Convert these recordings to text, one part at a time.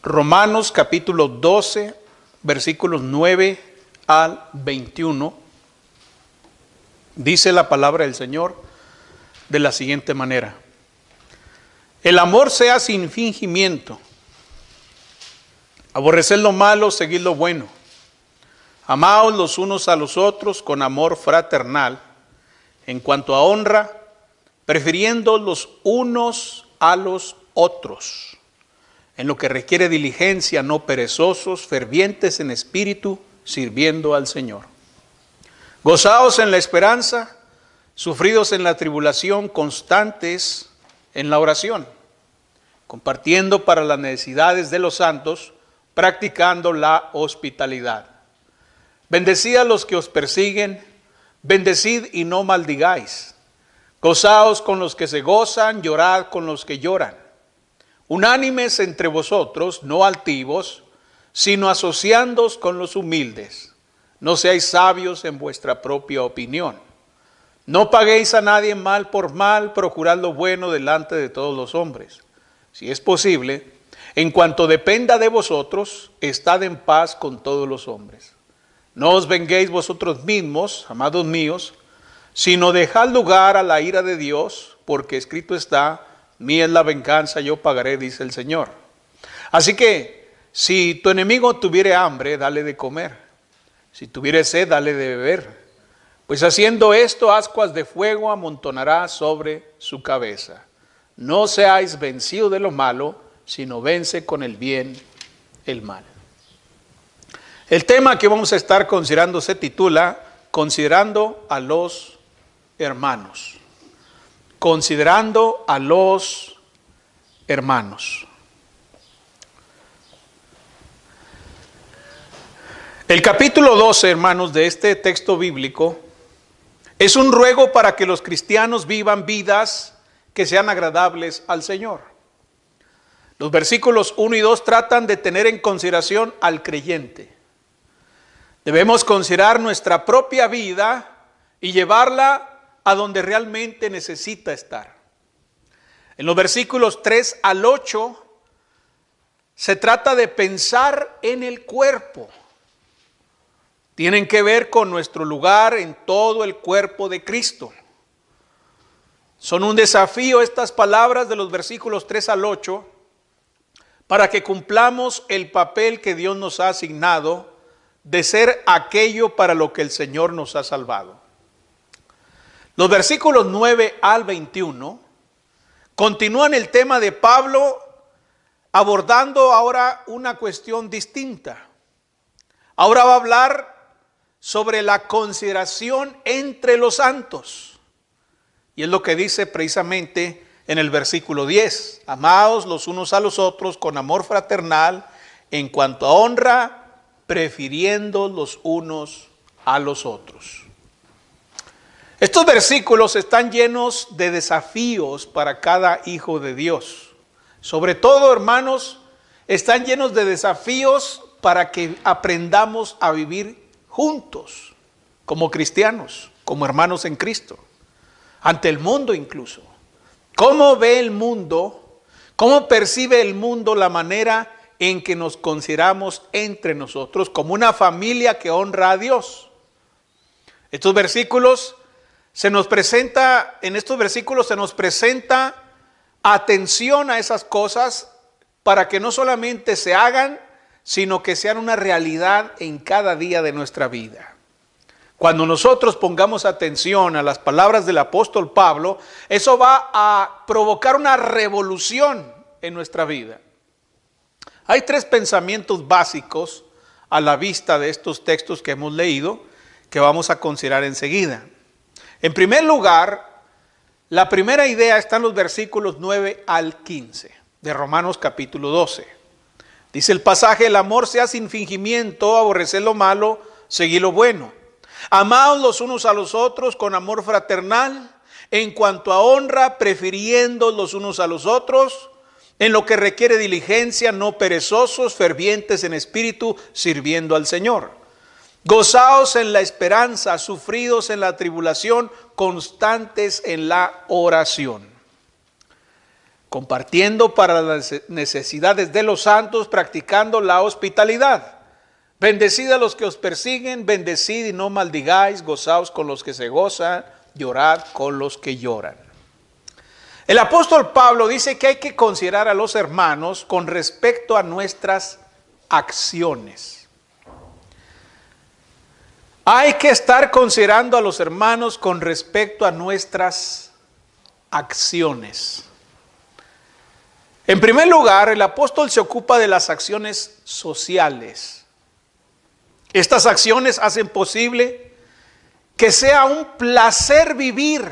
Romanos capítulo 12, versículos 9 al 21. Dice la palabra del Señor de la siguiente manera: el amor sea sin fingimiento, aborreced lo malo, seguid lo bueno, amaos los unos a los otros con amor fraternal, en cuanto a honra, prefiriendo los unos a los otros, en lo que requiere diligencia, no perezosos, fervientes en espíritu, sirviendo al Señor. Gozaos en la esperanza, sufridos en la tribulación, constantes en la oración, compartiendo para las necesidades de los santos, practicando la hospitalidad. Bendecid a los que os persiguen, bendecid y no maldigáis. Gozaos con los que se gozan, llorad con los que lloran. Unánimes entre vosotros, no altivos, sino asociándoos con los humildes. No seáis sabios en vuestra propia opinión. No paguéis a nadie mal por mal, procurad lo bueno delante de todos los hombres. Si es posible, en cuanto dependa de vosotros, estad en paz con todos los hombres. No os venguéis vosotros mismos, amados míos, sino dejad lugar a la ira de Dios, porque escrito está: mía es la venganza, yo pagaré, dice el Señor. Así que, si tu enemigo tuviere hambre, dale de comer. Si tuviere sed, dale de beber. Pues haciendo esto, ascuas de fuego amontonará sobre su cabeza. No seáis vencidos de lo malo, sino vence con el bien el mal. El tema que vamos a estar considerando se titula Considerando a los hermanos. Considerando a los hermanos. El capítulo 12, hermanos, de este texto bíblico es un ruego para que los cristianos vivan vidas que sean agradables al Señor. Los versículos 1 y 2 tratan de tener en consideración al creyente. Debemos considerar nuestra propia vida y llevarla a donde realmente necesita estar. En los versículos 3 al 8 se trata de pensar en el cuerpo. Tienen que ver con nuestro lugar en todo el cuerpo de Cristo. Son un desafío estas palabras de los versículos 3 al 8 para que cumplamos el papel que Dios nos ha asignado de ser aquello para lo que el Señor nos ha salvado. Los versículos 9 al 21 continúan el tema de Pablo, abordando ahora una cuestión distinta. Ahora va a hablar sobre la consideración entre los santos. Y es lo que dice precisamente en el versículo 10. Amaos los unos a los otros con amor fraternal, en cuanto a honra, prefiriendo los unos a los otros. Estos versículos están llenos de desafíos para cada hijo de Dios. Sobre todo, hermanos, están llenos de desafíos para que aprendamos a vivir juntos, como cristianos, como hermanos en Cristo, ante el mundo incluso. ¿Cómo ve el mundo? ¿Cómo percibe el mundo la manera en que nos consideramos entre nosotros como una familia que honra a Dios? En estos versículos se nos presenta atención a esas cosas para que no solamente se hagan, sino que sean una realidad en cada día de nuestra vida. Cuando nosotros pongamos atención a las palabras del apóstol Pablo, eso va a provocar una revolución en nuestra vida. Hay tres pensamientos básicos a la vista de estos textos que hemos leído, que vamos a considerar enseguida. En primer lugar, la primera idea está en los versículos 9 al 15 de Romanos capítulo 12. Dice el pasaje: el amor sea sin fingimiento, aborreced lo malo, seguid lo bueno. Amaos los unos a los otros con amor fraternal, en cuanto a honra, prefiriendo los unos a los otros, en lo que requiere diligencia, no perezosos, fervientes en espíritu, sirviendo al Señor. Gozaos en la esperanza, sufridos en la tribulación, constantes en la oración. compartiendo para las necesidades de los santos, practicando la hospitalidad. Bendecid a los que os persiguen, bendecid y no maldigáis, gozaos con los que se gozan, llorad con los que lloran. El apóstol Pablo dice que hay que considerar a los hermanos con respecto a nuestras acciones. Hay que estar considerando a los hermanos con respecto a nuestras acciones. En primer lugar, el apóstol se ocupa de las acciones sociales. Estas acciones hacen posible que sea un placer vivir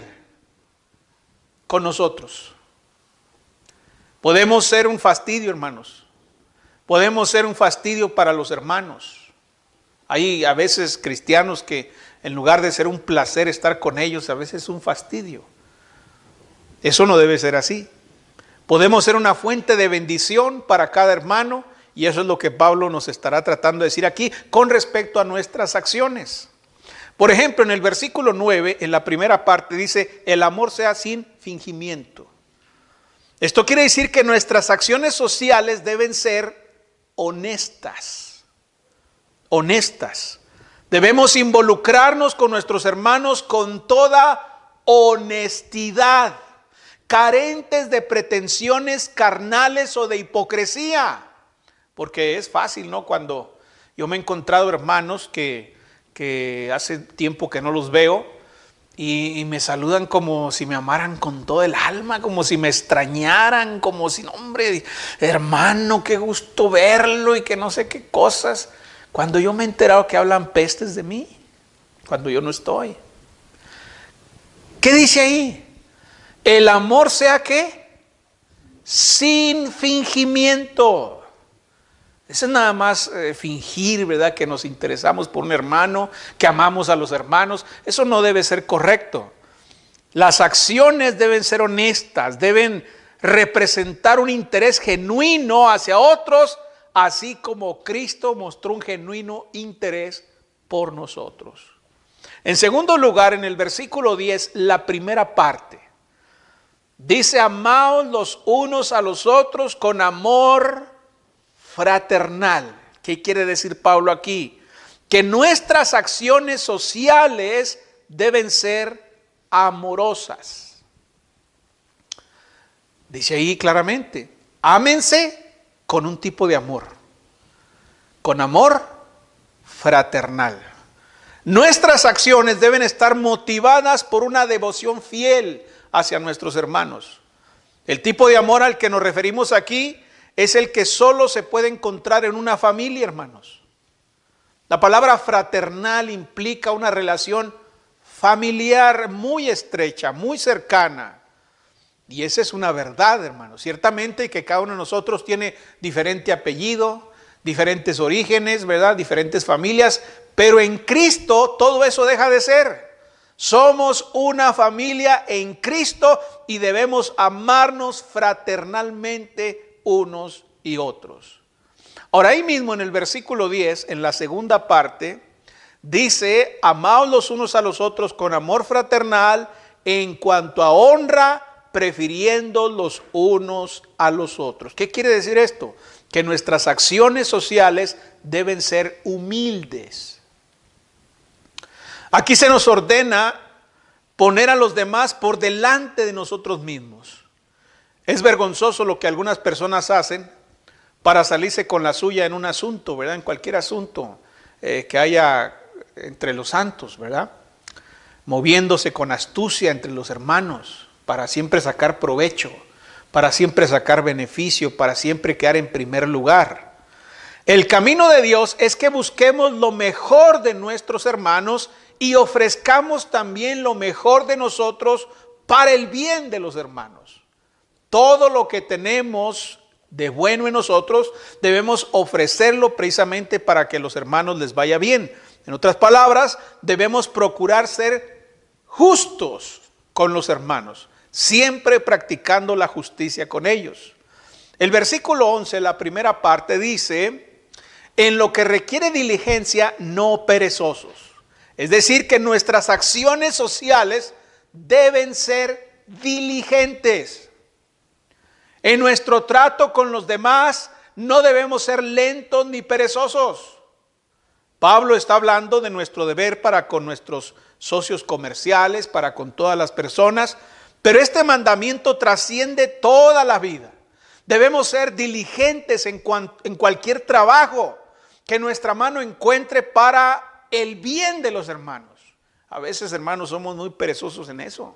con nosotros. Podemos ser un fastidio, hermanos. Podemos ser un fastidio para los hermanos. Hay a veces cristianos que en lugar de ser un placer estar con ellos, a veces es un fastidio. Eso no debe ser así. Podemos ser una fuente de bendición para cada hermano, y eso es lo que Pablo nos estará tratando de decir aquí con respecto a nuestras acciones. Por ejemplo, en el versículo 9, en la primera parte dice, el amor sea sin fingimiento. Esto quiere decir que nuestras acciones sociales deben ser honestas. Honestas. Debemos involucrarnos con nuestros hermanos con toda honestidad, carentes de pretensiones carnales o de hipocresía. Porque es fácil, ¿no? Cuando yo me he encontrado hermanos que hace tiempo que no los veo y me saludan como si me amaran con todo el alma, como si me extrañaran, como si, hombre, hermano, qué gusto verlo y que no sé qué cosas. Cuando yo me he enterado que hablan pestes de mí, cuando yo no estoy. ¿Qué dice ahí? El amor sea ¿qué? Sin fingimiento. Eso es nada más fingir, ¿verdad? Que nos interesamos por un hermano, que amamos a los hermanos. Eso no debe ser correcto. Las acciones deben ser honestas, deben representar un interés genuino hacia otros, así como Cristo mostró un genuino interés por nosotros. En segundo lugar, en el versículo 10, la primera parte, dice, amaos los unos a los otros con amor fraternal. ¿Qué quiere decir Pablo aquí? Que nuestras acciones sociales deben ser amorosas. Dice ahí claramente, ámense con un tipo de amor, con amor fraternal. Nuestras acciones deben estar motivadas por una devoción fiel hacia nuestros hermanos. El tipo de amor al que nos referimos aquí es el que solo se puede encontrar en una familia, hermanos. La palabra fraternal implica una relación familiar muy estrecha, muy cercana. Y esa es una verdad, hermanos. Ciertamente que cada uno de nosotros tiene diferente apellido, diferentes orígenes, ¿verdad? Diferentes familias, pero en Cristo todo eso deja de ser. Somos una familia en Cristo y debemos amarnos fraternalmente unos y otros. Ahora ahí mismo en el versículo 10, en la segunda parte, dice, amaos los unos a los otros con amor fraternal, en cuanto a honra, prefiriendo los unos a los otros. ¿Qué quiere decir esto? Que nuestras acciones sociales deben ser humildes. Aquí se nos ordena poner a los demás por delante de nosotros mismos. Es vergonzoso lo que algunas personas hacen para salirse con la suya en un asunto, ¿verdad? En cualquier asunto que haya entre los santos, ¿verdad? Moviéndose con astucia entre los hermanos para siempre sacar provecho, para siempre sacar beneficio, para siempre quedar en primer lugar. El camino de Dios es que busquemos lo mejor de nuestros hermanos y ofrezcamos también lo mejor de nosotros para el bien de los hermanos. Todo lo que tenemos de bueno en nosotros debemos ofrecerlo precisamente para que a los hermanos les vaya bien. En otras palabras, debemos procurar ser justos con los hermanos, siempre practicando la justicia con ellos. El versículo 11, la primera parte dice, en lo que requiere diligencia, no perezosos. Es decir, que nuestras acciones sociales deben ser diligentes. En nuestro trato con los demás no debemos ser lentos ni perezosos. Pablo está hablando de nuestro deber para con nuestros socios comerciales, para con todas las personas, pero este mandamiento trasciende toda la vida. Debemos ser diligentes en cualquier trabajo que nuestra mano encuentre para el bien de los hermanos. A veces, hermanos, somos muy perezosos en eso.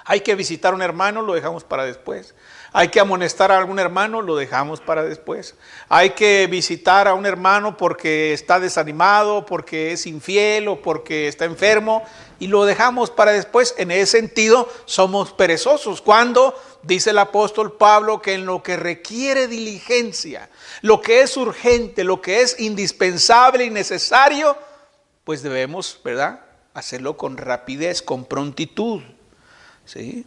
Hay que visitar a un hermano, lo dejamos para después. Hay que amonestar a algún hermano, lo dejamos para después. Hay que visitar a un hermano porque está desanimado, porque es infiel o porque está enfermo, y lo dejamos para después. En ese sentido, somos perezosos. Cuando dice el apóstol Pablo que en lo que requiere diligencia, lo que es urgente, lo que es indispensable y necesario, pues debemos, ¿verdad?, hacerlo con rapidez, con prontitud. ¿Sí?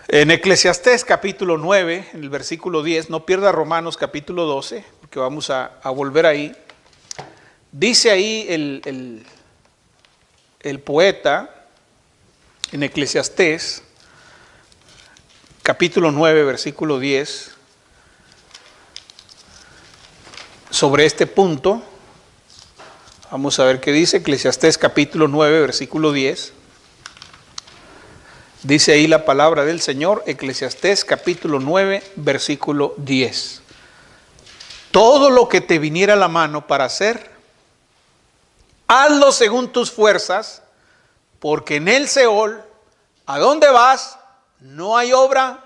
En Eclesiastés capítulo 9, en el versículo 10, no pierda Romanos capítulo 12, porque vamos a volver ahí. Dice ahí el poeta en Eclesiastés capítulo 9, versículo 10, sobre este punto. Vamos a ver qué dice Eclesiastés capítulo 9, versículo 10. Dice ahí la palabra del Señor, Eclesiastés capítulo 9, versículo 10. Todo lo que te viniera a la mano para hacer, hazlo según tus fuerzas, porque en el Seol, ¿a dónde vas? No hay obra,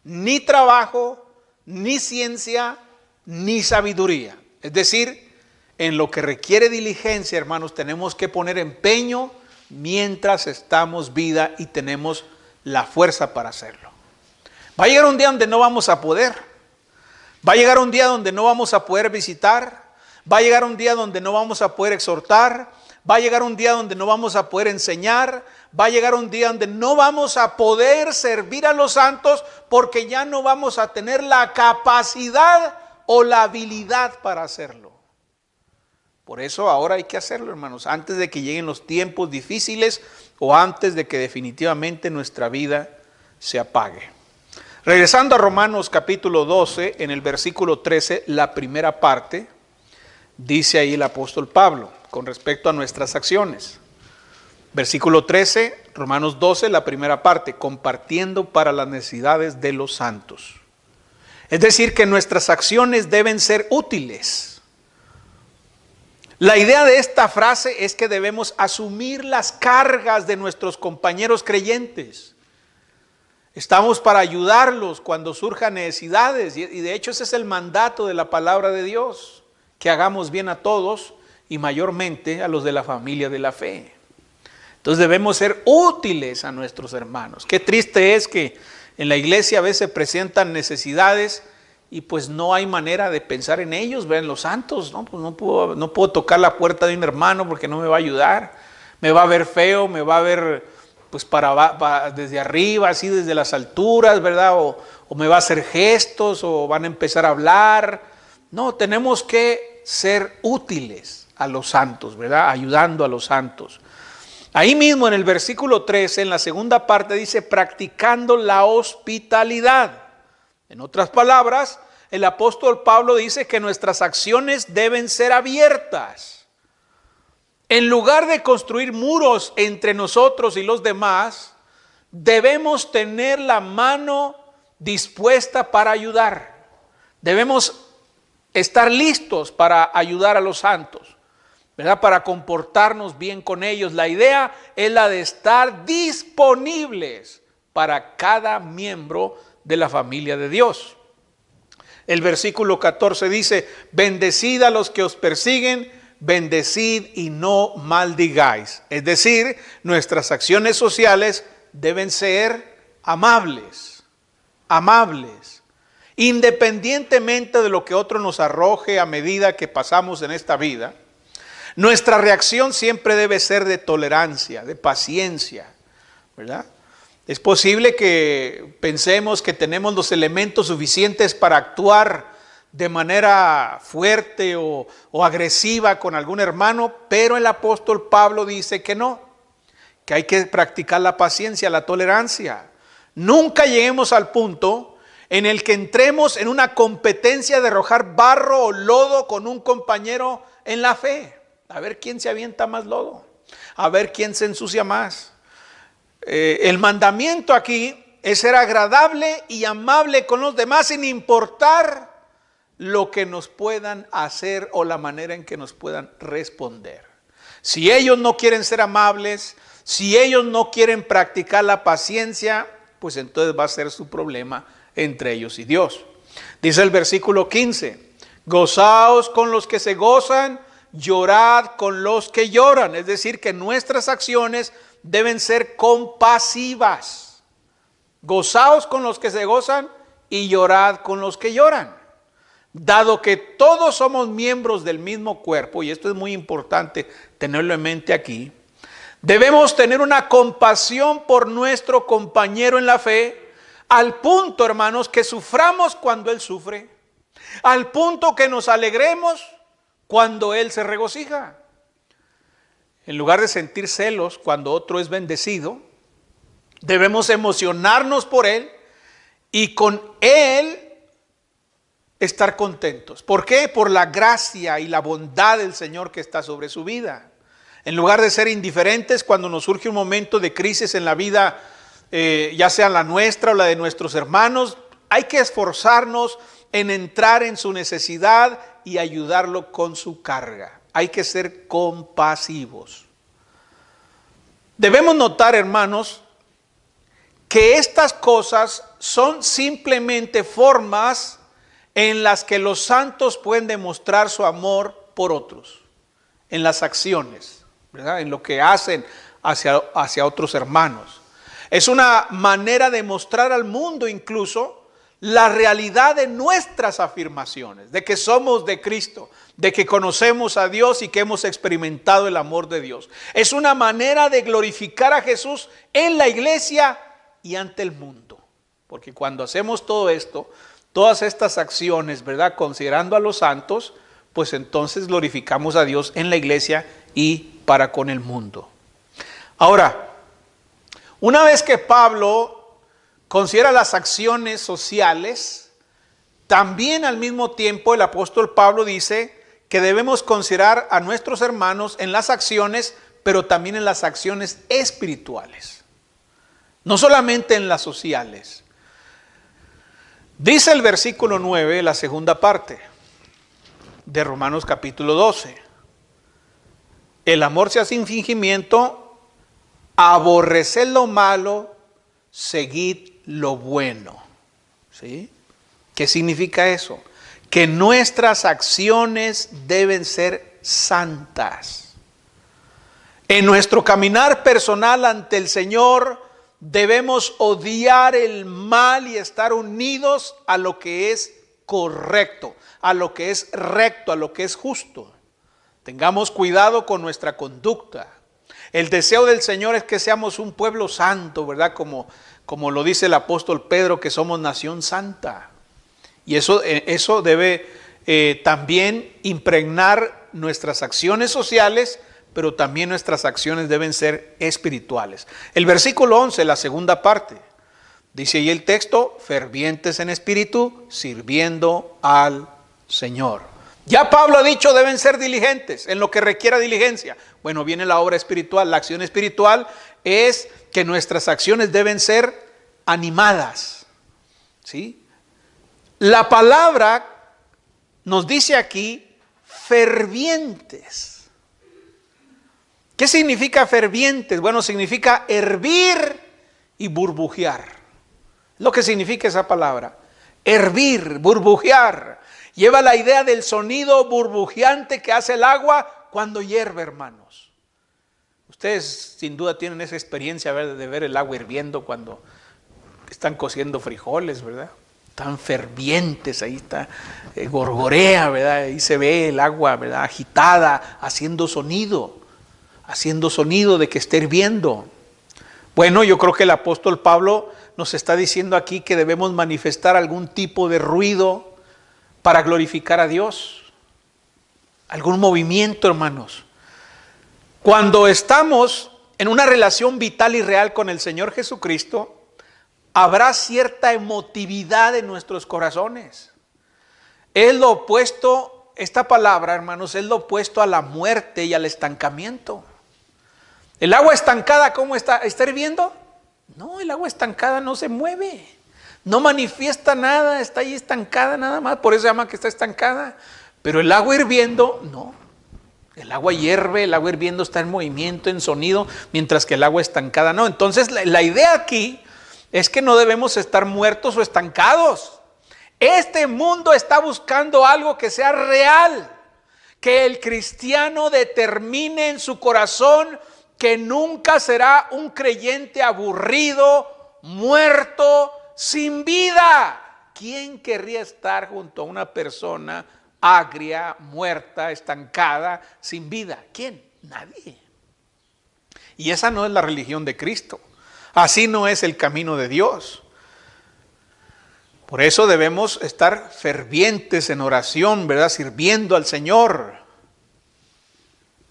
ni trabajo, ni ciencia, ni sabiduría. Es decir, en lo que requiere diligencia, hermanos, tenemos que poner empeño mientras estamos vida y tenemos la fuerza para hacerlo. Va a llegar un día donde no vamos a poder. Va a llegar un día donde no vamos a poder visitar. Va a llegar un día donde no vamos a poder exhortar. Va a llegar un día donde no vamos a poder enseñar. Va a llegar un día donde no vamos a poder servir a los santos porque ya no vamos a tener la capacidad o la habilidad para hacerlo. Por eso ahora hay que hacerlo, hermanos, antes de que lleguen los tiempos difíciles o antes de que definitivamente nuestra vida se apague. Regresando a Romanos capítulo 12, en el versículo 13, la primera parte, dice ahí el apóstol Pablo con respecto a nuestras acciones. Versículo 13, Romanos 12, la primera parte, compartiendo para las necesidades de los santos. Es decir, que nuestras acciones deben ser útiles. La idea de esta frase es que debemos asumir las cargas de nuestros compañeros creyentes. Estamos para ayudarlos cuando surjan necesidades y de hecho ese es el mandato de la palabra de Dios, que hagamos bien a todos y mayormente a los de la familia de la fe. Entonces debemos ser útiles a nuestros hermanos. Qué triste es que en la iglesia a veces presentan necesidades y pues no hay manera de pensar en ellos, ven los santos, ¿no? Pues no puedo tocar la puerta de un hermano porque no me va a ayudar, me va a ver feo, me va a ver pues desde arriba, así desde las alturas, ¿verdad? O me va a hacer gestos o van a empezar a hablar. No, tenemos que ser útiles a los santos, ¿verdad? Ayudando a los santos. Ahí mismo en el versículo 13, en la segunda parte dice, practicando la hospitalidad. En otras palabras, el apóstol Pablo dice que nuestras acciones deben ser abiertas. En lugar de construir muros entre nosotros y los demás, debemos tener la mano dispuesta para ayudar. Debemos estar listos para ayudar a los santos, ¿verdad? Para comportarnos bien con ellos. La idea es la de estar disponibles para cada miembro de la familia de Dios. El versículo 14 dice, bendecid a los que os persiguen, bendecid y no maldigáis. Es decir, nuestras acciones sociales deben ser amables, independientemente de lo que otro nos arroje a medida que pasamos en esta vida. Nuestra reacción siempre debe ser de tolerancia, de paciencia, ¿verdad? Es posible que pensemos que tenemos los elementos suficientes para actuar de manera fuerte o agresiva con algún hermano, pero el apóstol Pablo dice que no, que hay que practicar la paciencia, la tolerancia. Nunca lleguemos al punto en el que entremos en una competencia de arrojar barro o lodo con un compañero en la fe. A ver quién se avienta más lodo, a ver quién se ensucia más. El mandamiento aquí es ser agradable y amable con los demás sin importar lo que nos puedan hacer o la manera en que nos puedan responder. Si ellos no quieren ser amables, si ellos no quieren practicar la paciencia, pues entonces va a ser su problema entre ellos y Dios. Dice el versículo 15, gozaos con los que se gozan, llorad con los que lloran. Es decir, que nuestras acciones deben ser compasivas. Gozaos con los que se gozan y llorad con los que lloran. Dado que todos somos miembros del mismo cuerpo, y esto es muy importante tenerlo en mente aquí, debemos tener una compasión por nuestro compañero en la fe, al punto, hermanos, que suframos cuando él sufre, al punto que nos alegremos cuando él se regocija. En lugar de sentir celos cuando otro es bendecido, debemos emocionarnos por él y con él estar contentos. ¿Por qué? Por la gracia y la bondad del Señor que está sobre su vida. En lugar de ser indiferentes cuando nos surge un momento de crisis en la vida, ya sea la nuestra o la de nuestros hermanos, hay que esforzarnos en entrar en su necesidad y ayudarlo con su carga. Hay que ser compasivos. Debemos notar, hermanos, que estas cosas son simplemente formas en las que los santos pueden demostrar su amor por otros, en las acciones, ¿verdad? En lo que hacen hacia otros hermanos. Es una manera de mostrar al mundo incluso la realidad de nuestras afirmaciones, de que somos de Cristo, de que conocemos a Dios y que hemos experimentado el amor de Dios. Es una manera de glorificar a Jesús en la iglesia y ante el mundo. Porque cuando hacemos todo esto, todas estas acciones, ¿verdad? Considerando a los santos, pues entonces glorificamos a Dios en la iglesia y para con el mundo. Ahora, una vez que Pablo considera las acciones sociales, también al mismo tiempo el apóstol Pablo dice que debemos considerar a nuestros hermanos en las acciones, pero también en las acciones espirituales. No solamente en las sociales. Dice el versículo 9, la segunda parte de Romanos capítulo 12. El amor sea sin fingimiento, aborreced lo malo, seguid lo bueno. ¿Sí? ¿Qué significa eso? Que nuestras acciones deben ser santas. En nuestro caminar personal ante el Señor debemos odiar el mal y estar unidos a lo que es correcto, a lo que es recto, a lo que es justo. Tengamos cuidado con nuestra conducta. El deseo del Señor es que seamos un pueblo santo, ¿verdad? Como lo dice el apóstol Pedro, que somos nación santa. Y eso debe también impregnar nuestras acciones sociales, pero también nuestras acciones deben ser espirituales. El versículo 11, la segunda parte, dice ahí el texto, fervientes en espíritu, sirviendo al Señor. Ya Pablo ha dicho, deben ser diligentes en lo que requiera diligencia. Bueno, viene la obra espiritual. La acción espiritual es que nuestras acciones deben ser animadas. ¿Sí? La palabra nos dice aquí, fervientes. ¿Qué significa fervientes? Bueno, significa hervir y burbujear. Lo que significa esa palabra. Hervir, burbujear. Lleva la idea del sonido burbujeante que hace el agua cuando hierve, hermanos. Ustedes sin duda tienen esa experiencia de ver el agua hirviendo cuando están cociendo frijoles, ¿verdad? Tan fervientes, ahí está, gorgorea, ¿verdad? Ahí se ve el agua, ¿verdad? Agitada, haciendo sonido de que esté hirviendo. Bueno, yo creo que el apóstol Pablo nos está diciendo aquí que debemos manifestar algún tipo de ruido para glorificar a Dios. Algún movimiento, hermanos. Cuando estamos en una relación vital y real con el Señor Jesucristo, habrá cierta emotividad en nuestros corazones. Es lo opuesto, esta palabra, hermanos, es lo opuesto a la muerte y al estancamiento. El agua estancada, ¿cómo está? ¿Está hirviendo? No, el agua estancada no se mueve, no manifiesta nada, está ahí estancada nada más, por eso se llama que está estancada. Pero el agua hirviendo, no. El agua hierve, el agua hirviendo está en movimiento, en sonido, mientras que el agua estancada no. Entonces la idea aquí es que no debemos estar muertos o estancados. Este mundo está buscando algo que sea real, que el cristiano determine en su corazón que nunca será un creyente aburrido, muerto, sin vida. ¿Quién querría estar junto a una persona agria, muerta, estancada, sin vida? ¿Quién? Nadie. Y esa no es la religión de Cristo. Así no es el camino de Dios. Por eso debemos estar fervientes en oración, ¿verdad? Sirviendo al Señor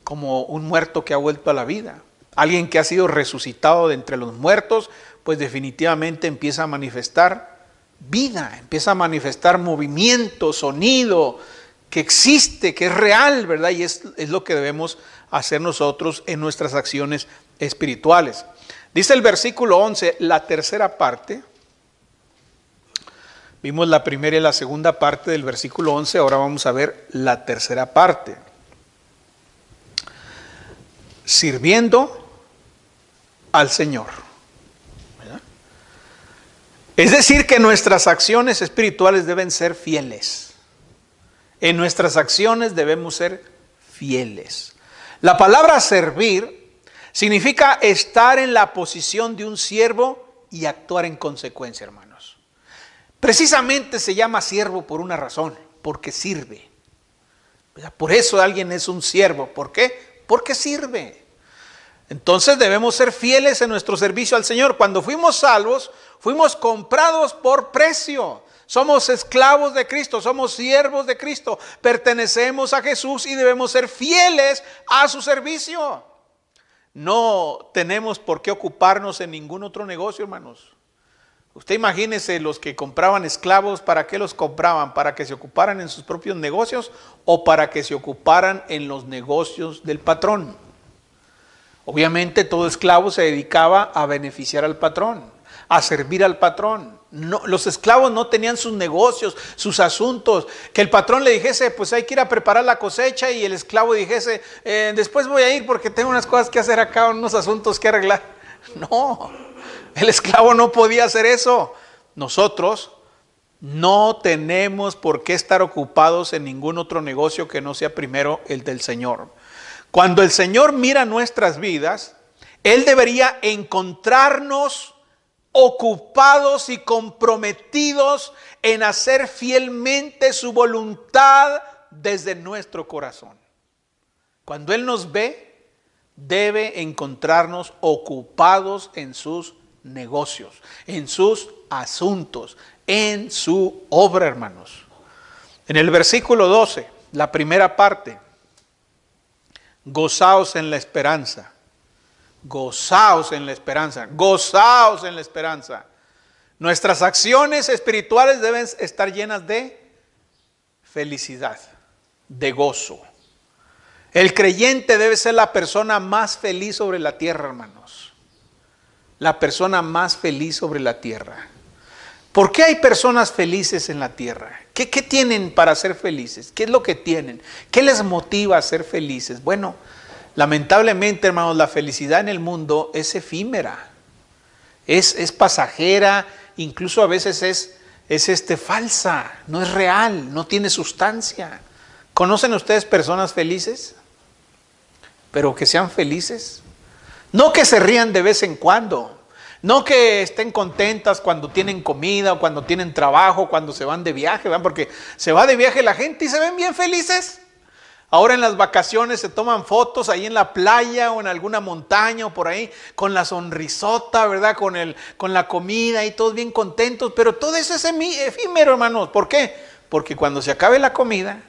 como un muerto que ha vuelto a la vida. Alguien que ha sido resucitado de entre los muertos, pues definitivamente empieza a manifestar vida, empieza a manifestar movimiento, sonido, que existe, que es real, ¿verdad? Y es lo que debemos hacer nosotros en nuestras acciones espirituales. Dice el versículo 11, la tercera parte. Vimos la primera y la segunda parte del versículo 11, ahora vamos a ver la tercera parte. Sirviendo al Señor. ¿Verdad? Es decir, que nuestras acciones espirituales deben ser fieles. En nuestras acciones debemos ser fieles. La palabra servir significa estar en la posición de un siervo y actuar en consecuencia, hermanos. Precisamente se llama siervo por una razón, porque sirve. ¿Verdad? Por eso alguien es un siervo. ¿Por qué? Porque sirve. Entonces debemos ser fieles en nuestro servicio al Señor. Cuando fuimos salvos, fuimos comprados por precio. Somos esclavos de Cristo, somos siervos de Cristo. Pertenecemos a Jesús y debemos ser fieles a su servicio. No tenemos por qué ocuparnos en ningún otro negocio, hermanos. Usted imagínese los que compraban esclavos, ¿para qué los compraban? ¿Para que se ocuparan en sus propios negocios o para que se ocuparan en los negocios del patrón? Obviamente todo esclavo se dedicaba a beneficiar al patrón, a servir al patrón. No, los esclavos no tenían sus negocios, sus asuntos. Que el patrón le dijese, pues hay que ir a preparar la cosecha, y el esclavo dijese, después voy a ir porque tengo unas cosas que hacer acá, unos asuntos que arreglar. No, el esclavo no podía hacer eso. Nosotros no tenemos por qué estar ocupados en ningún otro negocio que no sea primero el del Señor. Cuando el Señor mira nuestras vidas, Él debería encontrarnos ocupados y comprometidos en hacer fielmente su voluntad desde nuestro corazón. Cuando Él nos ve, debe encontrarnos ocupados en sus negocios, en sus asuntos, en su obra, hermanos. En el versículo 12, la primera parte, gozaos en la esperanza. Gozaos en la esperanza, gozaos en la esperanza. Nuestras acciones espirituales deben estar llenas de felicidad, de gozo. El creyente debe ser la persona más feliz sobre la tierra, hermanos. La persona más feliz sobre la tierra. ¿Por qué hay personas felices en la tierra? ¿Qué tienen para ser felices? ¿Qué es lo que tienen? ¿Qué les motiva a ser felices? Bueno, lamentablemente, hermanos, la felicidad en el mundo es efímera, es pasajera, incluso a veces es falsa, no es real, no tiene sustancia. ¿Conocen ustedes personas felices? Pero que sean felices. No que se rían de vez en cuando, no que estén contentas cuando tienen comida o cuando tienen trabajo, cuando se van de viaje, ¿verdad? Porque se va de viaje la gente y se ven bien felices. Ahora en las vacaciones se toman fotos ahí en la playa o en alguna montaña o por ahí con la sonrisota, ¿verdad? Con la comida y todos bien contentos, pero todo eso es efímero, hermanos. ¿Por qué? Porque cuando se acabe la comida,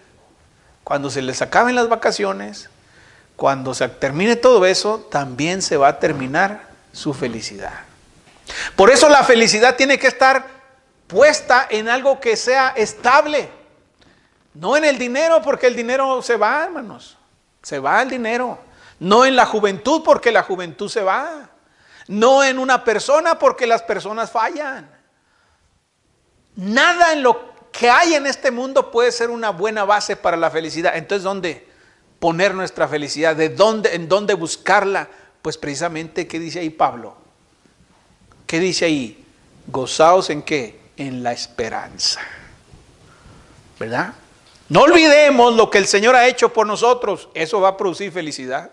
cuando se les acaben las vacaciones, cuando se termine todo eso, también se va a terminar su felicidad. Por eso la felicidad tiene que estar puesta en algo que sea estable. No en el dinero, porque el dinero se va, hermanos. Se va el dinero. No en la juventud, porque la juventud se va. No en una persona, porque las personas fallan. Nada en lo que hay en este mundo puede ser una buena base para la felicidad. Entonces, ¿dónde poner nuestra felicidad? ¿En dónde buscarla? Pues precisamente, ¿qué dice ahí Pablo? ¿Qué dice ahí? Gozaos ¿en qué? En la esperanza. ¿Verdad? No olvidemos lo que el Señor ha hecho por nosotros. Eso va a producir felicidad.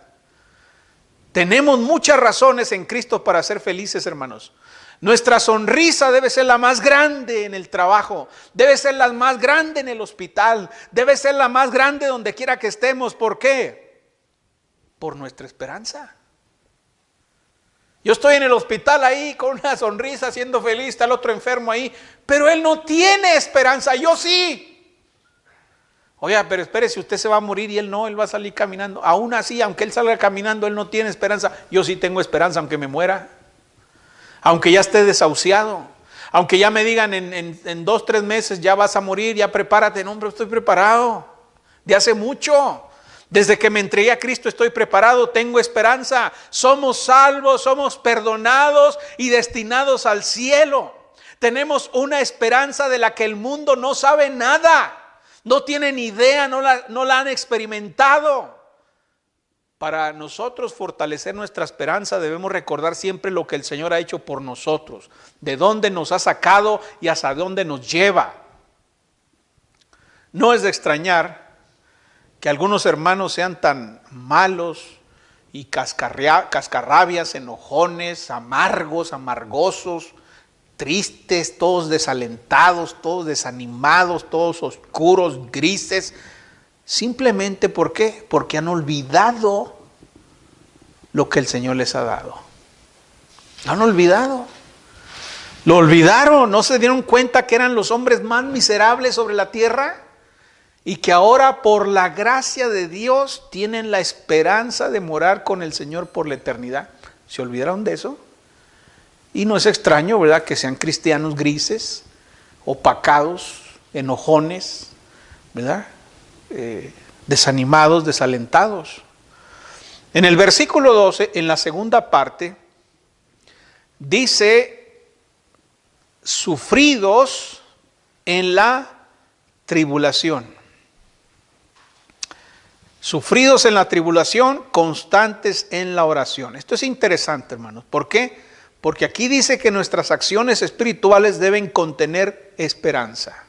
Tenemos muchas razones en Cristo para ser felices, hermanos. Nuestra sonrisa debe ser la más grande en el trabajo, debe ser la más grande en el hospital, debe ser la más grande donde quiera que estemos. ¿Por qué? Por nuestra esperanza. Yo estoy en el hospital ahí con una sonrisa, siendo feliz, está el otro enfermo ahí, pero él no tiene esperanza, yo sí. Oiga, pero espérese, usted se va a morir y él no, él va a salir caminando. Aún así, aunque él salga caminando, él no tiene esperanza. Yo sí tengo esperanza, aunque me muera. Aunque ya esté desahuciado. Aunque ya me digan en 2, 3 meses ya vas a morir, ya prepárate. No, hombre, estoy preparado. De hace mucho. Desde que me entregué a Cristo estoy preparado, tengo esperanza. Somos salvos, somos perdonados y destinados al cielo. Tenemos una esperanza de la que el mundo no sabe nada. No tienen idea, no la han experimentado. Para nosotros fortalecer nuestra esperanza debemos recordar siempre lo que el Señor ha hecho por nosotros, de dónde nos ha sacado y hasta dónde nos lleva. No es de extrañar que algunos hermanos sean tan malos y cascarrabias, enojones, amargos, amargosos, tristes, todos desalentados, todos desanimados, todos oscuros, grises. Simplemente, ¿por qué? Porque han olvidado lo que el Señor les ha dado. Han olvidado. Lo olvidaron, no se dieron cuenta que eran los hombres más miserables sobre la tierra y que ahora por la gracia de Dios tienen la esperanza de morar con el Señor por la eternidad. ¿Se olvidaron de eso? Y no es extraño, ¿verdad?, que sean cristianos grises, opacados, enojones, ¿verdad? Desanimados, desalentados. En el versículo 12, en la segunda parte, dice, sufridos en la tribulación. Sufridos en la tribulación, constantes en la oración. Esto es interesante, hermanos. ¿Por qué? Porque aquí dice que nuestras acciones espirituales deben contener esperanza.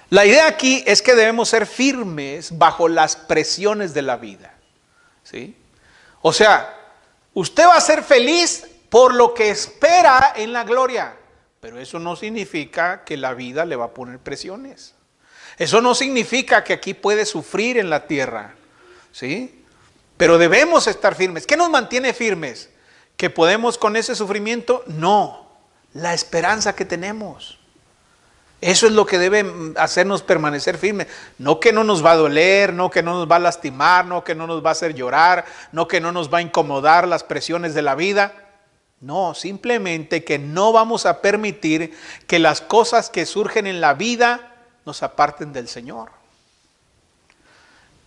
La idea aquí es que debemos ser firmes bajo las presiones de la vida. ¿Sí? O sea, usted va a ser feliz por lo que espera en la gloria, pero eso no significa que la vida le va a poner presiones. Eso no significa que aquí puede sufrir en la tierra. ¿Sí? Pero debemos estar firmes. ¿Qué nos mantiene firmes? ¿Que podemos con ese sufrimiento? No, la esperanza que tenemos. Eso es lo que debe hacernos permanecer firmes. No que no nos va a doler, no que no nos va a lastimar, no que no nos va a hacer llorar, no que no nos va a incomodar las presiones de la vida. No, simplemente que no vamos a permitir que las cosas que surgen en la vida nos aparten del Señor.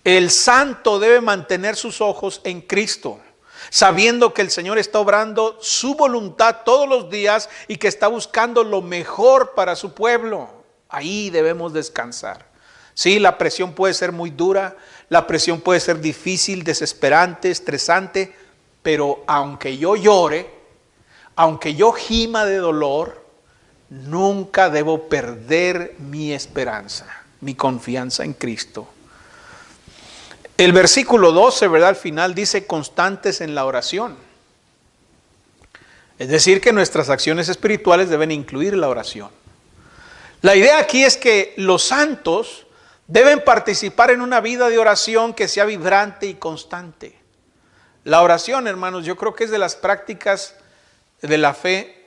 El santo debe mantener sus ojos en Cristo, sabiendo que el Señor está obrando su voluntad todos los días y que está buscando lo mejor para su pueblo. Ahí debemos descansar. Sí, la presión puede ser muy dura, la presión puede ser difícil, desesperante, estresante, pero aunque yo llore, aunque yo gima de dolor, nunca debo perder mi esperanza, mi confianza en Cristo. El versículo 12, ¿verdad? Al final dice constantes en la oración. Es decir, que nuestras acciones espirituales deben incluir la oración. La idea aquí es que los santos deben participar en una vida de oración que sea vibrante y constante. La oración, hermanos, yo creo que es de las prácticas de la fe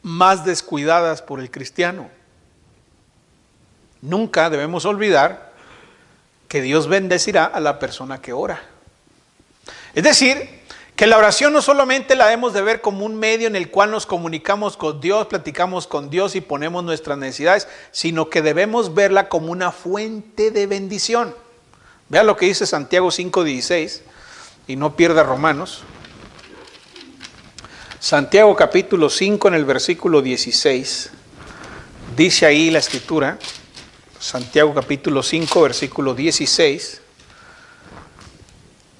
más descuidadas por el cristiano. Nunca debemos olvidar que Dios bendecirá a la persona que ora. Es decir, Que la oración no solamente la debemos de ver como un medio en el cual nos comunicamos con Dios, platicamos con Dios y ponemos nuestras necesidades, sino que debemos verla como una fuente de bendición. Vean lo que dice Santiago 5:16 y no pierda Romanos. Santiago capítulo 5 en el versículo 16. Dice ahí la escritura, Santiago capítulo 5 versículo 16.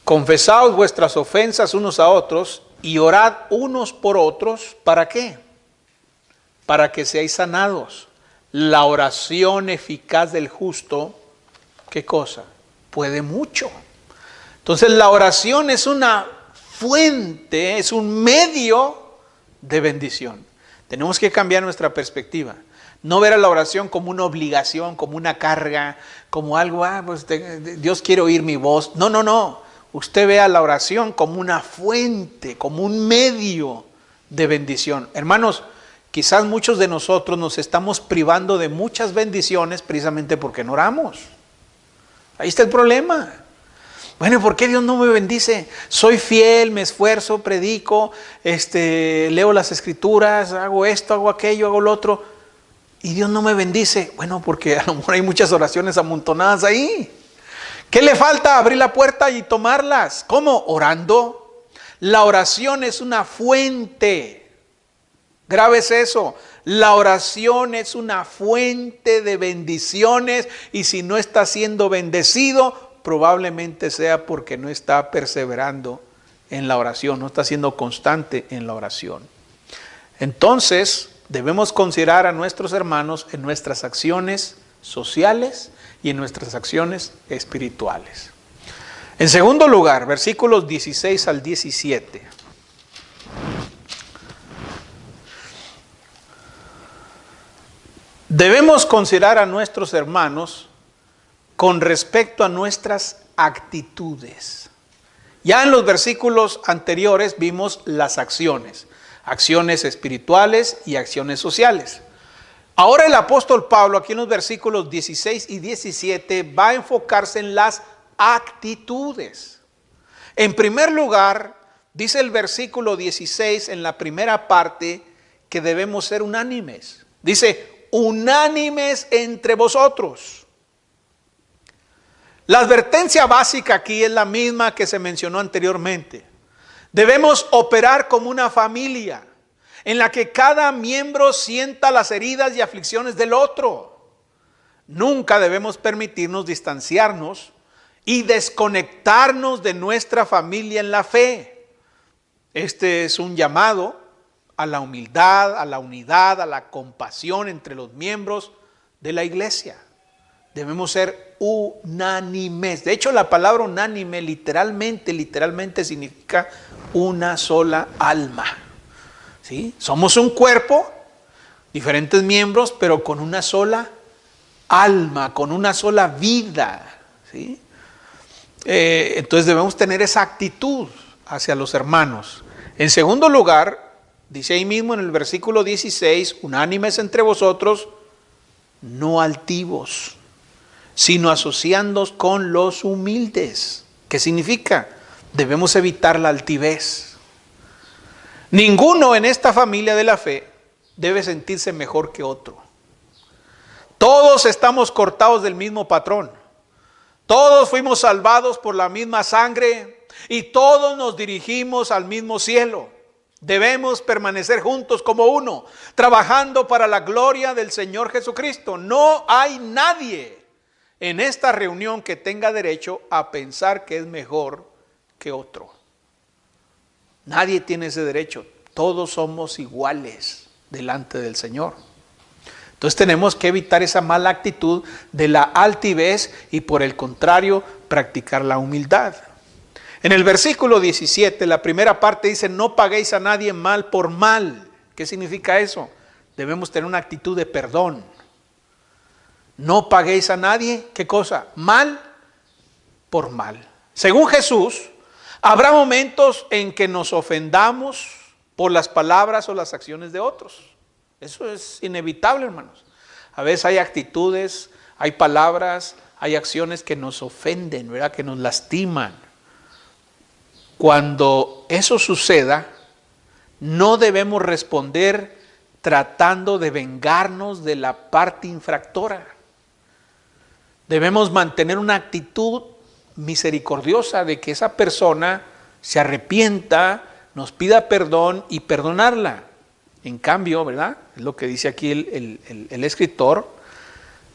Confesaos vuestras ofensas unos a otros y orad unos por otros. ¿Para qué? Para que seáis sanados. La oración eficaz del justo, ¿qué cosa? Puede mucho. Entonces la oración es una fuente, es un medio de bendición. Tenemos que cambiar nuestra perspectiva. No ver a la oración como una obligación, como una carga, como algo, pues Dios quiere oír mi voz. No, no, no. Usted ve a la oración como una fuente, como un medio de bendición. Hermanos, quizás muchos de nosotros nos estamos privando de muchas bendiciones precisamente porque no oramos. Ahí está el problema. Bueno, ¿por qué Dios no me bendice? Soy fiel, me esfuerzo, predico, leo las escrituras, hago esto, hago aquello, hago lo otro, y Dios no me bendice. Bueno, porque a lo mejor hay muchas oraciones amontonadas ahí. ¿Qué le falta? Abrir la puerta y tomarlas. ¿Cómo? Orando. La oración es una fuente. Grábese eso. La oración es una fuente de bendiciones y si no está siendo bendecido, probablemente sea porque no está perseverando en la oración, no está siendo constante en la oración. Entonces, debemos considerar a nuestros hermanos en nuestras acciones sociales y en nuestras acciones espirituales. En segundo lugar, versículos 16 al 17. Debemos considerar a nuestros hermanos con respecto a nuestras actitudes. Ya en los versículos anteriores vimos las acciones espirituales y acciones sociales. Ahora el apóstol Pablo, aquí en los versículos 16 y 17, va a enfocarse en las actitudes. En primer lugar, dice el versículo 16 en la primera parte que debemos ser unánimes. Dice, unánimes entre vosotros. La advertencia básica aquí es la misma que se mencionó anteriormente. Debemos operar como una familia en la que cada miembro sienta las heridas y aflicciones del otro. Nunca debemos permitirnos distanciarnos y desconectarnos de nuestra familia en la fe. Este es un llamado a la humildad, a la unidad, a la compasión entre los miembros de la iglesia. Debemos ser unánimes. De hecho, la palabra unánime literalmente significa una sola alma. ¿Sí? Somos un cuerpo, diferentes miembros, pero con una sola alma, con una sola vida. ¿Sí? Entonces debemos tener esa actitud hacia los hermanos. En segundo lugar, dice ahí mismo en el versículo 16, unánimes entre vosotros, no altivos, sino asociándoos con los humildes. ¿Qué significa? Debemos evitar la altivez. Ninguno en esta familia de la fe debe sentirse mejor que otro. Todos estamos cortados del mismo patrón. Todos fuimos salvados por la misma sangre y todos nos dirigimos al mismo cielo. Debemos permanecer juntos como uno, trabajando para la gloria del Señor Jesucristo. No hay nadie en esta reunión que tenga derecho a pensar que es mejor que otro. Nadie tiene ese derecho. Todos somos iguales delante del Señor. Entonces tenemos que evitar esa mala actitud de la altivez y por el contrario practicar la humildad. En el versículo 17, la primera parte dice, no paguéis a nadie mal por mal. ¿Qué significa eso? Debemos tener una actitud de perdón. No paguéis a nadie, ¿qué cosa? Mal por mal. Según Jesús, habrá momentos en que nos ofendamos por las palabras o las acciones de otros. Eso es inevitable, hermanos. A veces hay actitudes, hay palabras, hay acciones que nos ofenden, ¿verdad? Que nos lastiman. Cuando eso suceda, no debemos responder tratando de vengarnos de la parte infractora. Debemos mantener una actitud misericordiosa de que esa persona se arrepienta, nos pida perdón y perdonarla. En cambio, ¿verdad? Es lo que dice aquí el escritor,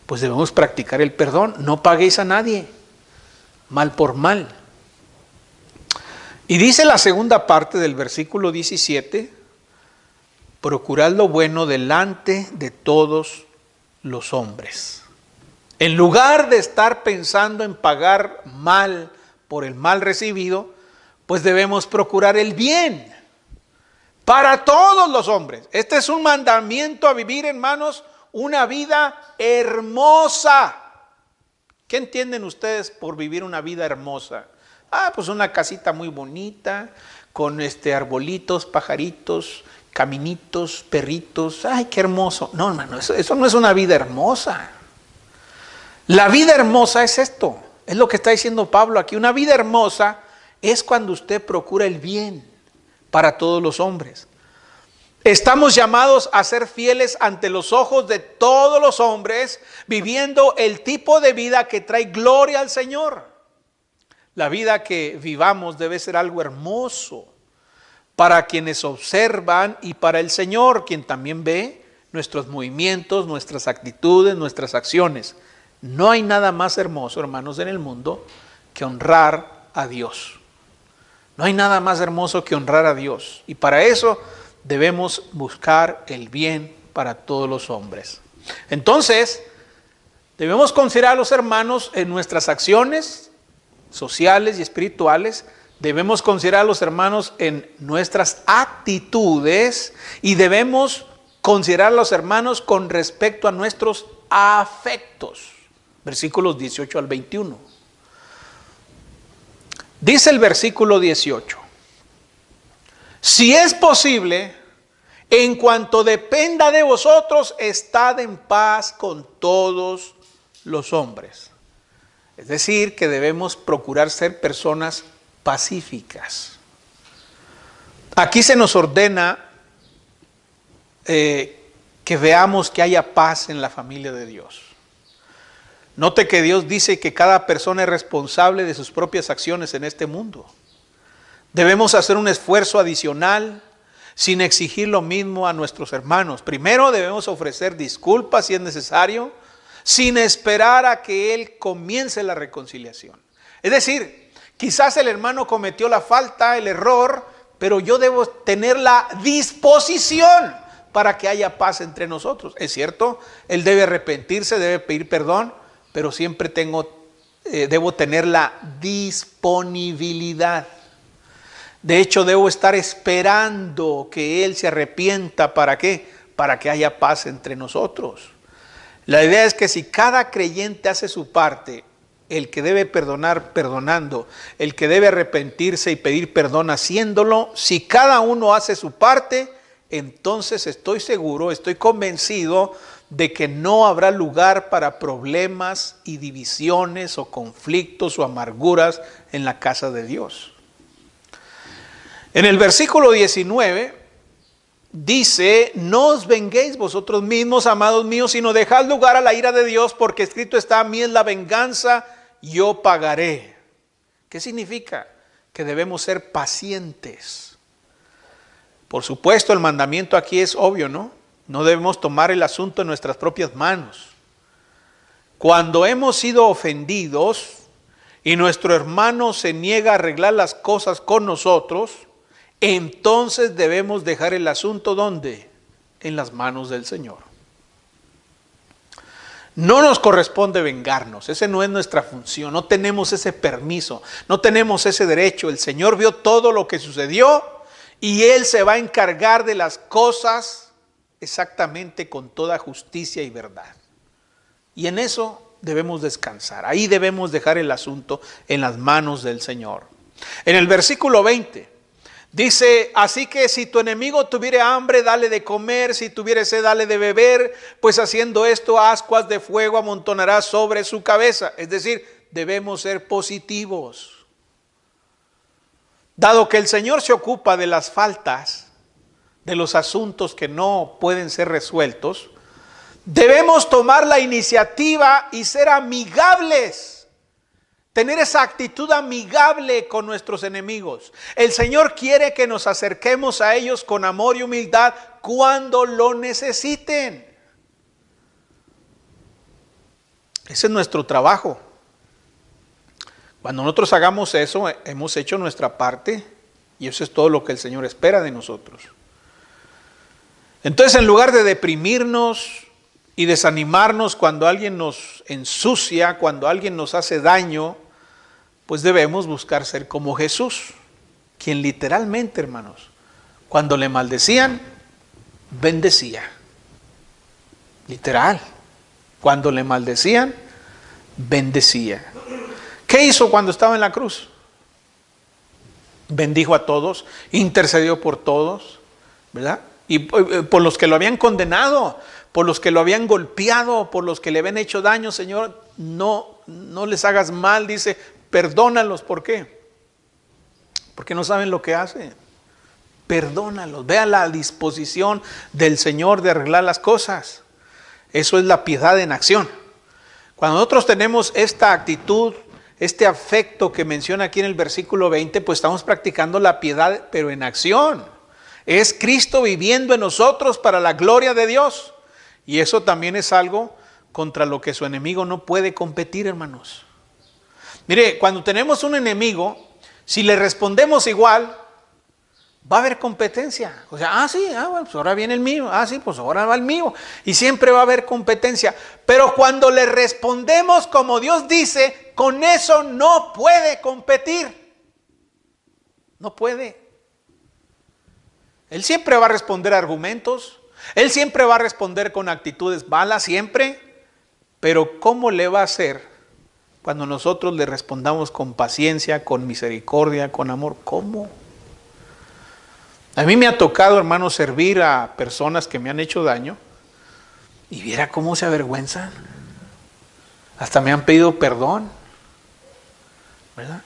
pues debemos practicar el perdón. No paguéis a nadie mal por mal. Y dice la segunda parte del versículo 17, procurad lo bueno delante de todos los hombres. En lugar de estar pensando en pagar mal por el mal recibido, pues debemos procurar el bien para todos los hombres. Este es un mandamiento a vivir, hermanos, una vida hermosa. ¿Qué entienden ustedes por vivir una vida hermosa? Pues una casita muy bonita, con arbolitos, pajaritos, caminitos, perritos. ¡Ay, qué hermoso! No, hermano, eso no es una vida hermosa. La vida hermosa es esto, es lo que está diciendo Pablo aquí. Una vida hermosa es cuando usted procura el bien para todos los hombres. Estamos llamados a ser fieles ante los ojos de todos los hombres, viviendo el tipo de vida que trae gloria al Señor. La vida que vivamos debe ser algo hermoso para quienes observan y para el Señor, quien también ve nuestros movimientos, nuestras actitudes, nuestras acciones. No hay nada más hermoso, hermanos, en el mundo que honrar a Dios. No hay nada más hermoso que honrar a Dios. Y para eso debemos buscar el bien para todos los hombres. Entonces, debemos considerar a los hermanos en nuestras acciones sociales y espirituales. Debemos considerar a los hermanos en nuestras actitudes y debemos considerar a los hermanos con respecto a nuestros afectos. Versículos 18 al 21. Dice el versículo 18: si es posible, en cuanto dependa de vosotros, estad en paz con todos los hombres. Es decir, que debemos procurar ser personas pacíficas. Aquí se nos ordena que veamos que haya paz en la familia de Dios. Note que Dios dice que cada persona es responsable de sus propias acciones en este mundo. Debemos hacer un esfuerzo adicional sin exigir lo mismo a nuestros hermanos. Primero debemos ofrecer disculpas si es necesario, sin esperar a que Él comience la reconciliación. Es decir, quizás el hermano cometió la falta, el error, pero yo debo tener la disposición para que haya paz entre nosotros. Es cierto, él debe arrepentirse, debe pedir perdón, pero siempre debo tener la disponibilidad. De hecho, debo estar esperando que él se arrepienta. ¿Para qué? Para que haya paz entre nosotros. La idea es que si cada creyente hace su parte, el que debe perdonar perdonando, el que debe arrepentirse y pedir perdón haciéndolo, si cada uno hace su parte, entonces estoy seguro, estoy convencido de que no habrá lugar para problemas y divisiones o conflictos o amarguras en la casa de Dios. En el versículo 19 dice: no os venguéis vosotros mismos, amados míos, sino dejad lugar a la ira de Dios, porque escrito está: a mí es la venganza, yo pagaré. ¿Qué significa? Que debemos ser pacientes. Por supuesto, el mandamiento aquí es obvio, ¿no? No debemos tomar el asunto en nuestras propias manos. Cuando hemos sido ofendidos y nuestro hermano se niega a arreglar las cosas con nosotros, entonces debemos dejar el asunto, ¿dónde? En las manos del Señor. No nos corresponde vengarnos, esa no es nuestra función, no tenemos ese permiso, no tenemos ese derecho. El Señor vio todo lo que sucedió y Él se va a encargar de las cosas exactamente con toda justicia y verdad. Y en eso debemos descansar, ahí debemos dejar el asunto en las manos del Señor. En el versículo 20 dice: así que si tu enemigo tuviere hambre, dale de comer; si tuviere sed, dale de beber, pues haciendo esto, ascuas de fuego amontonarás sobre su cabeza. Es decir, debemos ser positivos. Dado que el Señor se ocupa de las faltas, de los asuntos que no pueden ser resueltos, debemos tomar la iniciativa y ser amigables. Tener esa actitud amigable con nuestros enemigos. El Señor quiere que nos acerquemos a ellos con amor y humildad cuando lo necesiten. Ese es nuestro trabajo. Cuando nosotros hagamos eso, hemos hecho nuestra parte y eso es todo lo que el Señor espera de nosotros. Entonces, en lugar de deprimirnos y desanimarnos cuando alguien nos ensucia, cuando alguien nos hace daño, pues debemos buscar ser como Jesús, quien literalmente, hermanos, cuando le maldecían, bendecía. Literal. Cuando le maldecían, bendecía. ¿Qué hizo cuando estaba en la cruz? Bendijo a todos, intercedió por todos, ¿verdad? Y por los que lo habían condenado, por los que lo habían golpeado, por los que le habían hecho daño, Señor, no les hagas mal, dice, perdónalos. ¿Por qué? Porque no saben lo que hacen. Perdónalos, vea la disposición del Señor de arreglar las cosas. Eso es la piedad en acción. Cuando nosotros tenemos esta actitud, este afecto que menciona aquí en el versículo 20, pues estamos practicando la piedad, pero en acción. Es Cristo viviendo en nosotros para la gloria de Dios. Y eso también es algo contra lo que su enemigo no puede competir, hermanos. Mire, cuando tenemos un enemigo, si le respondemos igual, va a haber competencia. O sea, bueno, pues ahora viene el mío. Sí, pues ahora va el mío. Y siempre va a haber competencia. Pero cuando le respondemos como Dios dice, con eso no puede competir. No puede. Él siempre va a responder argumentos. Él siempre va a responder con actitudes malas, siempre. Pero ¿cómo le va a hacer cuando nosotros le respondamos con paciencia, con misericordia, con amor? ¿Cómo? A mí me ha tocado, hermano, servir a personas que me han hecho daño y viera cómo se avergüenzan. Hasta me han pedido perdón, ¿verdad?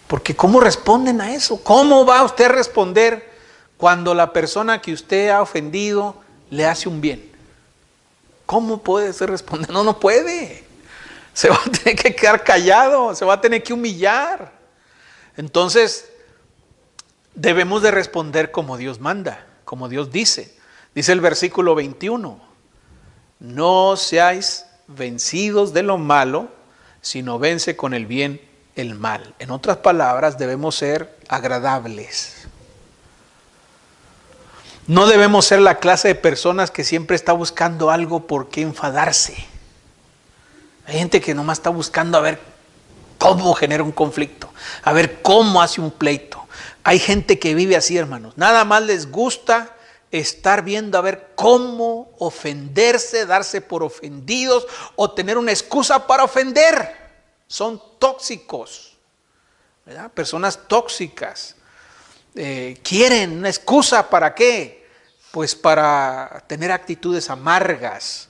Porque ¿cómo responden a eso? ¿Cómo va usted a responder cuando la persona que usted ha ofendido le hace un bien? ¿Cómo puede usted responder? No puede. Se va a tener que quedar callado, se va a tener que humillar. Entonces, debemos de responder como Dios manda, como Dios dice. Dice el versículo 21, no seáis vencidos de lo malo, sino vence con el bien el mal. En otras palabras, debemos ser agradables. No debemos ser la clase de personas que siempre está buscando algo por qué enfadarse. Hay gente que nomás está buscando a ver cómo genera un conflicto, a ver cómo hace un pleito. Hay gente que vive así, hermanos. Nada más les gusta estar viendo a ver cómo ofenderse, darse por ofendidos o tener una excusa para ofender. Son tóxicos, ¿verdad? Personas tóxicas. Quieren una excusa ¿para qué? Pues para tener actitudes amargas.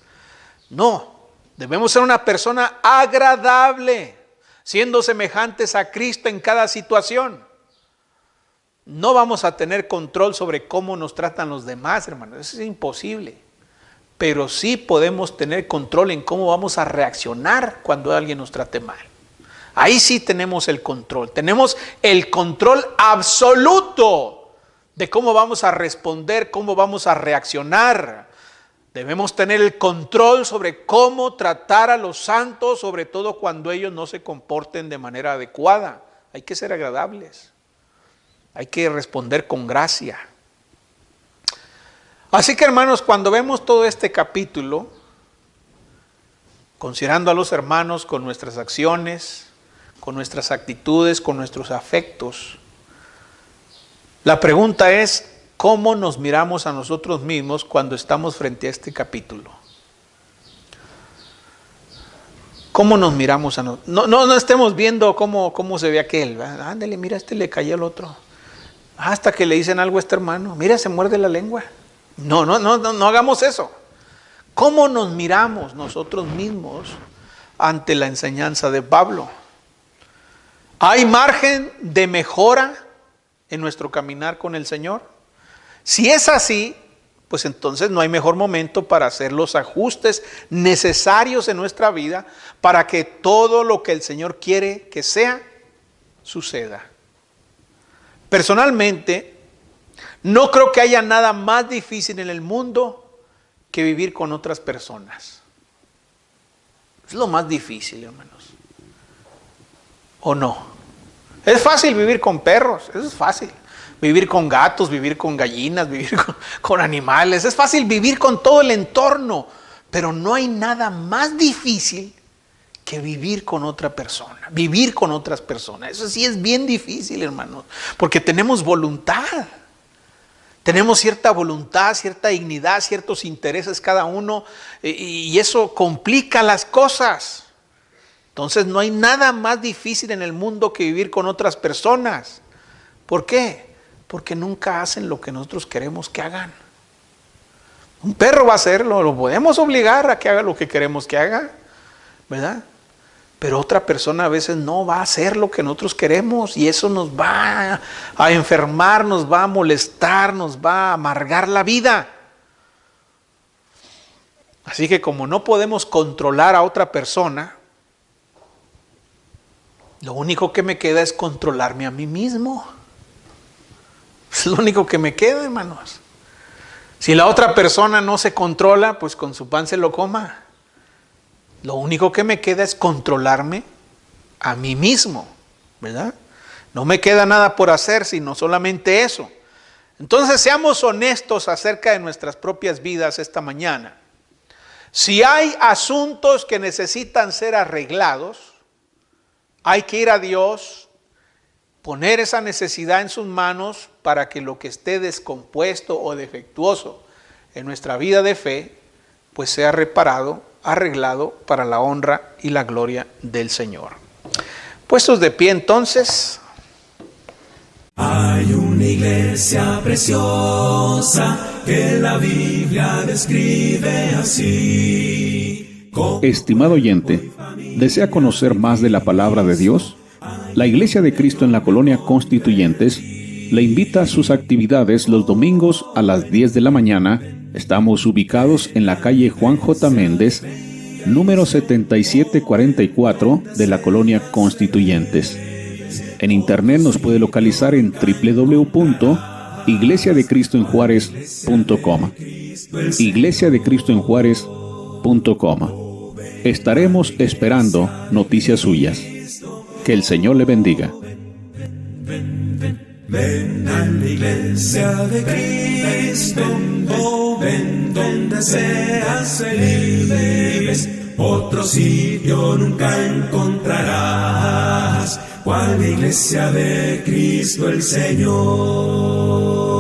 No, debemos ser una persona agradable, siendo semejantes a Cristo en cada situación. No vamos a tener control sobre cómo nos tratan los demás, hermanos. Eso es imposible. Pero sí podemos tener control en cómo vamos a reaccionar cuando alguien nos trate mal. Ahí sí tenemos el control. Tenemos el control absoluto de cómo vamos a responder, cómo vamos a reaccionar. Debemos tener el control sobre cómo tratar a los santos, sobre todo cuando ellos no se comporten de manera adecuada. Hay que ser agradables. Hay que responder con gracia. Así que, hermanos, cuando vemos todo este capítulo, considerando a los hermanos con nuestras acciones, con nuestras actitudes, con nuestros afectos, la pregunta es, ¿cómo nos miramos a nosotros mismos cuando estamos frente a este capítulo? ¿Cómo nos miramos a nosotros? No estemos viendo cómo se ve aquel. Ándale, mira, le cayó al otro. Hasta que le dicen algo a este hermano, mira, se muerde la lengua. No hagamos eso. ¿Cómo nos miramos nosotros mismos ante la enseñanza de Pablo? ¿Hay margen de mejora en nuestro caminar con el Señor? Si es así, pues entonces no hay mejor momento para hacer los ajustes necesarios en nuestra vida para que todo lo que el Señor quiere que sea, suceda. Personalmente, no creo que haya nada más difícil en el mundo que vivir con otras personas. Es lo más difícil, hermanos. ¿O no? Es fácil vivir con perros, eso es fácil. Vivir con gatos, vivir con gallinas, vivir con animales. Es fácil vivir con todo el entorno, pero no hay nada más difícil que vivir con otra persona, vivir con otras personas. Eso sí es bien difícil, hermanos, porque tenemos voluntad. Tenemos cierta voluntad, cierta dignidad, ciertos intereses cada uno, y eso complica las cosas. Entonces no hay nada más difícil en el mundo que vivir con otras personas. ¿Por qué? Porque nunca hacen lo que nosotros queremos que hagan. Un perro va a hacerlo, lo podemos obligar a que haga lo que queremos que haga, ¿verdad? Pero otra persona a veces no va a hacer lo que nosotros queremos y eso nos va a enfermar, nos va a molestar, nos va a amargar la vida. Así que como no podemos controlar a otra persona, lo único que me queda es controlarme a mí mismo. Es lo único que me queda, hermanos. Si la otra persona no se controla, pues con su pan se lo coma. Lo único que me queda es controlarme a mí mismo, ¿verdad? No me queda nada por hacer, sino solamente eso. Entonces seamos honestos acerca de nuestras propias vidas esta mañana. Si hay asuntos que necesitan ser arreglados, hay que ir a Dios, poner esa necesidad en sus manos para que lo que esté descompuesto o defectuoso en nuestra vida de fe, pues sea reparado, arreglado para la honra y la gloria del Señor. Puestos de pie entonces. Hay una iglesia preciosa que la Biblia describe así. Estimado oyente, ¿desea conocer más de la palabra de Dios? La Iglesia de Cristo en la Colonia Constituyentes le invita a sus actividades los domingos a las 10 de la mañana. Estamos ubicados en la calle Juan J. Méndez, número 7744 de la Colonia Constituyentes. En internet nos puede localizar en www.iglesiadecristoenjuarez.com. iglesiadecristoenjuarez.com. Estaremos esperando noticias suyas. Que el Señor le bendiga. Ven a la iglesia de Cristo, ven donde seas feliz. Otro sitio nunca encontrarás, cual la iglesia de Cristo el Señor.